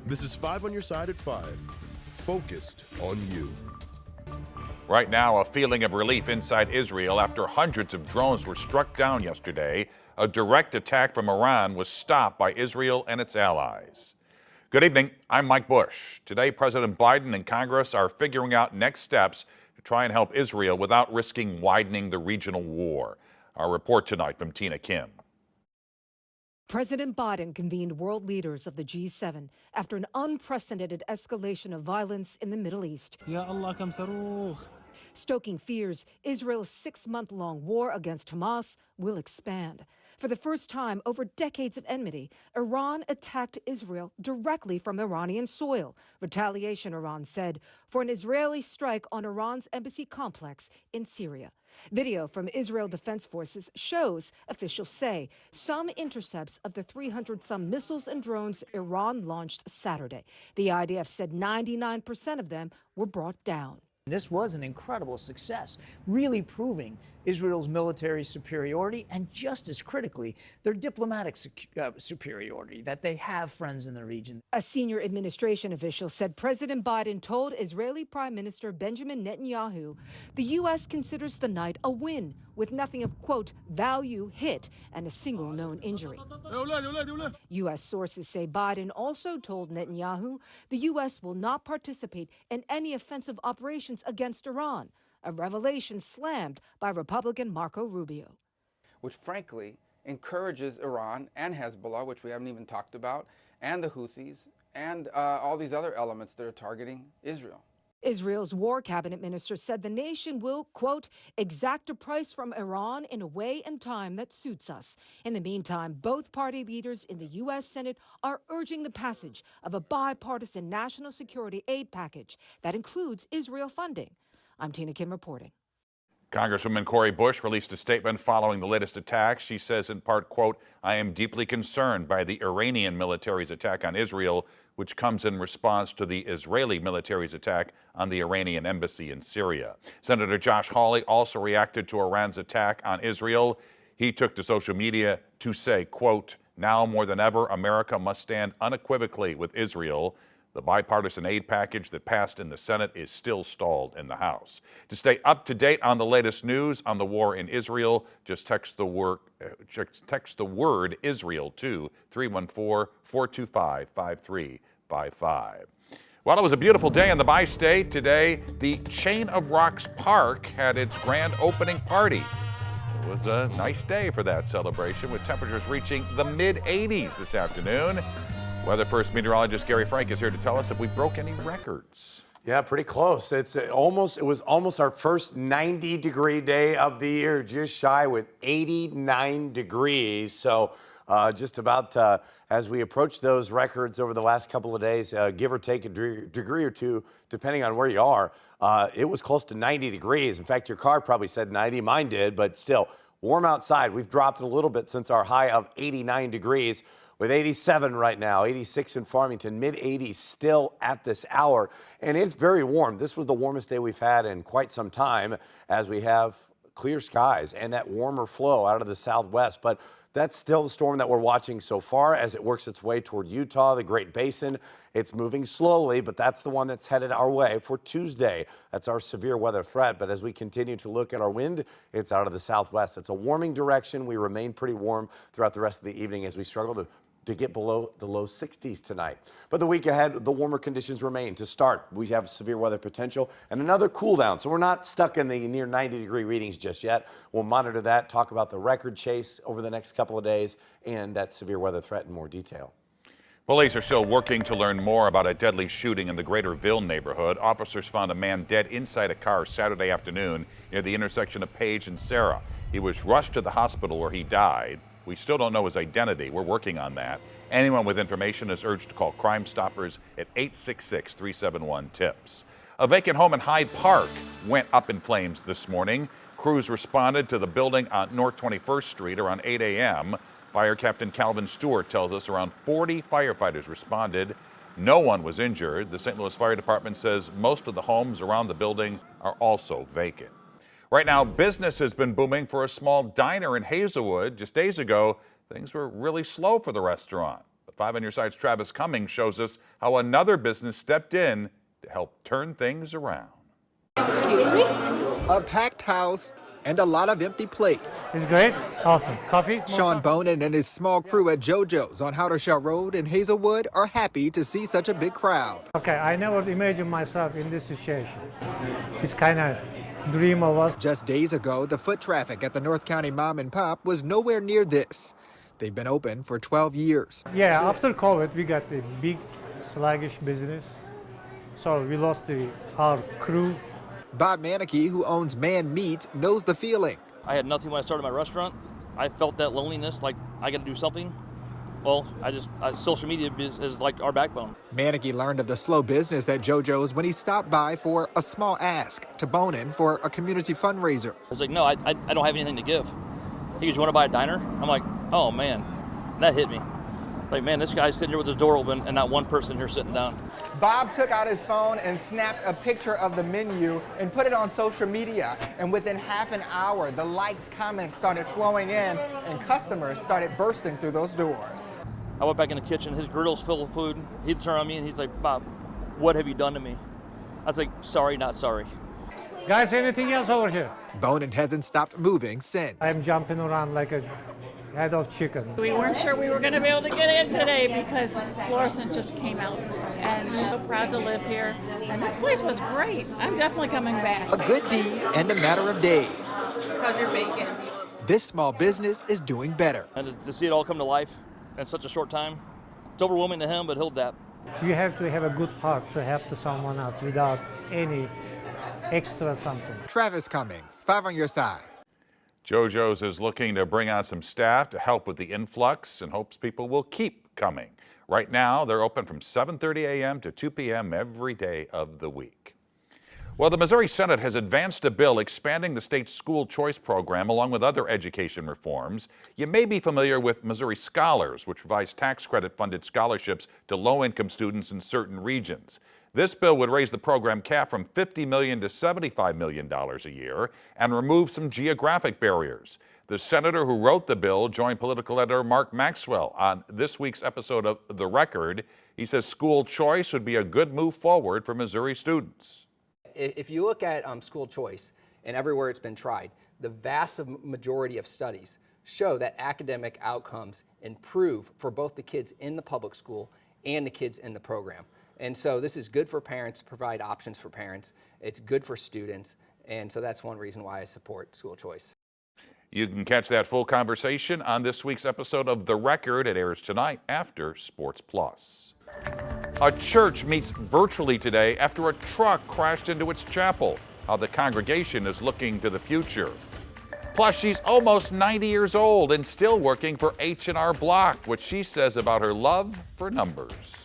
This is 5 on your side at 5. Focused on you. Right now, a feeling of relief inside Israel after hundreds of drones were struck down yesterday. A direct attack from Iran was stopped by Israel and its allies. Good evening. I'm Mike Bush. Today, President Biden and Congress are figuring out next steps to try and help Israel without risking widening the regional war. Our report tonight from Tina Kim. President Biden convened world leaders of the G7 after an unprecedented escalation of violence in the Middle East. Stoking fears Israel's 6-month-long war against Hamas will expand. For the first time over decades of enmity, Iran attacked Israel directly from Iranian soil. Retaliation, Iran said, for an Israeli strike on Iran's embassy complex in Syria. Video from Israel Defense Forces shows, officials say, some intercepts of the 300-some missiles and drones Iran launched Saturday. The IDF said 99% of them were brought down. This was an incredible success, really proving Israel's military superiority and, just as critically, their diplomatic superiority, that they have friends in the region. A senior administration official said President Biden told Israeli Prime Minister Benjamin Netanyahu the U.S. considers the night a win, with nothing of, quote, value hit and a single known injury. U.S. sources say Biden also told Netanyahu the U.S. will not participate in any offensive operations against Iran, a revelation slammed by Republican Marco Rubio. Which frankly encourages Iran and Hezbollah, which we haven't even talked about, and the Houthis, and all these other elements that are targeting Israel. Israel's war cabinet minister said the nation will, quote, exact a price from Iran in a way and time that suits us. In the meantime, both party leaders in the U.S. Senate are urging the passage of a bipartisan national security aid package that includes Israel funding. I'm Tina Kim reporting. Congresswoman Cori Bush released a statement following the latest attacks. She says in part, quote, I am deeply concerned by the Iranian military's attack on Israel, which comes in response to the Israeli military's attack on the Iranian embassy in Syria. Senator Josh Hawley also reacted to Iran's attack on Israel. He took to social media to say, quote, now more than ever, America must stand unequivocally with Israel. The bipartisan aid package that passed in the Senate is still stalled in the House. To stay up to date on the latest news on the war in Israel, just text the word Israel to 314-425-5355. Well, it was a beautiful day in the bi-state. Today, the Chain of Rocks Park had its grand opening party. It was a nice day for that celebration, with temperatures reaching the mid-80s this afternoon. Weather First meteorologist Gary Frank is here to tell us if we broke any records. Yeah, pretty close. It was almost our first 90-degree day of the year, just shy with 89 degrees. So just about as we approach those records over the last couple of days, give or take a degree or two, depending on where you are, it was close to 90 degrees. In fact, your car probably said 90, mine did, but still warm outside. We've dropped a little bit since our high of 89 degrees. With 87 right now, 86 in Farmington, mid-80s still at this hour. And it's very warm. This was the warmest day we've had in quite some time, as we have clear skies and that warmer flow out of the southwest. But that's still the storm that we're watching so far as it works its way toward Utah, the Great Basin. It's moving slowly, but that's the one that's headed our way for Tuesday. That's our severe weather threat. But as we continue to look at our wind, it's out of the southwest. It's a warming direction. We remain pretty warm throughout the rest of the evening as we struggle to get below the low 60s tonight. But the week ahead, the warmer conditions remain. To start, we have severe weather potential and another cool down. So we're not stuck in the near 90-degree readings just yet. We'll monitor that, talk about the record chase over the next couple of days, and that severe weather threat in more detail. Police are still working to learn more about a deadly shooting in the Greater Ville neighborhood. Officers found a man dead inside a car Saturday afternoon near the intersection of Page and Sarah. He was rushed to the hospital where he died. We still don't know his identity. We're working on that. Anyone with information is urged to call Crime Stoppers at 866-371-TIPS. A vacant home in Hyde Park went up in flames this morning. Crews responded to the building on North 21st Street around 8 a.m. Fire Captain Calvin Stewart tells us around 40 firefighters responded. No one was injured. The St. Louis Fire Department says most of the homes around the building are also vacant. Right now, business has been booming for a small diner in Hazelwood. Just days ago, things were really slow for the restaurant. But 5 on Your Side's Travis Cummings shows us how another business stepped in to help turn things around. A packed house and a lot of empty plates. It's great. Awesome. Coffee? Sean Bonin and his small crew at JoJo's on Howdershell Road in Hazelwood are happy to see such a big crowd. Okay, I never imagined myself in this situation. It's kind of dream of us. Just days ago, the foot traffic at the North County Mom and Pop was nowhere near this. They've been open for 12 years. Yeah, after COVID, we got a big, sluggish business. So we lost our crew. Bob Manicky, who owns Man Meat, knows the feeling. I had nothing when I started my restaurant. I felt that loneliness, like I got to do something. Well, social media is like our backbone. Manicky learned of the slow business at JoJo's when he stopped by for a small ask to Bonin for a community fundraiser. I was like, no, I don't have anything to give. He goes, you want to buy a diner? I'm like, oh man, that hit me. Like, man, this guy's sitting here with his door open and not one person here sitting down. Bob took out his phone and snapped a picture of the menu and put it on social media. And within half an hour, the likes, comments started flowing in and customers started bursting through those doors. I went back in the kitchen, his griddle's full of food. He turned on me and he's like, Bob, what have you done to me? I was like, sorry, not sorry. Guys, anything else over here? Bonin hasn't stopped moving since. I'm jumping around like a head of chicken. We weren't sure we were going to be able to get in today because Florissant just came out, and we're so proud to live here. And this place was great. I'm definitely coming back. A good deed and a matter of days. How's your bacon? This small business is doing better. And to see it all come to life in such a short time, it's overwhelming to him, but he'll adapt. You have to have a good heart to help to someone else without any extra something. Travis Cummings, 5 on Your Side. JoJo's is looking to bring on some staff to help with the influx and hopes people will keep coming. Right now, they're open from 7:30 a.m. to 2 p.m. every day of the week. Well, the Missouri Senate has advanced a bill expanding the state's school choice program along with other education reforms. You may be familiar with Missouri Scholars, which provides tax credit-funded scholarships to low-income students in certain regions. This bill would raise the program cap from $50 million to $75 million a year and remove some geographic barriers. The senator who wrote the bill joined political editor Mark Maxwell on this week's episode of The Record. He says school choice would be a good move forward for Missouri students. If you look at school choice and everywhere it's been tried, the vast majority of studies show that academic outcomes improve for both the kids in the public school and the kids in the program. And so this is good for parents to provide options for parents. It's good for students. And so that's one reason why I support school choice. You can catch that full conversation on this week's episode of The Record. It airs tonight after Sports Plus. A church meets virtually today after a truck crashed into its chapel. How the congregation is looking to the future. Plus, she's almost 90 years old and still working for H&R Block, what she says about her love for numbers.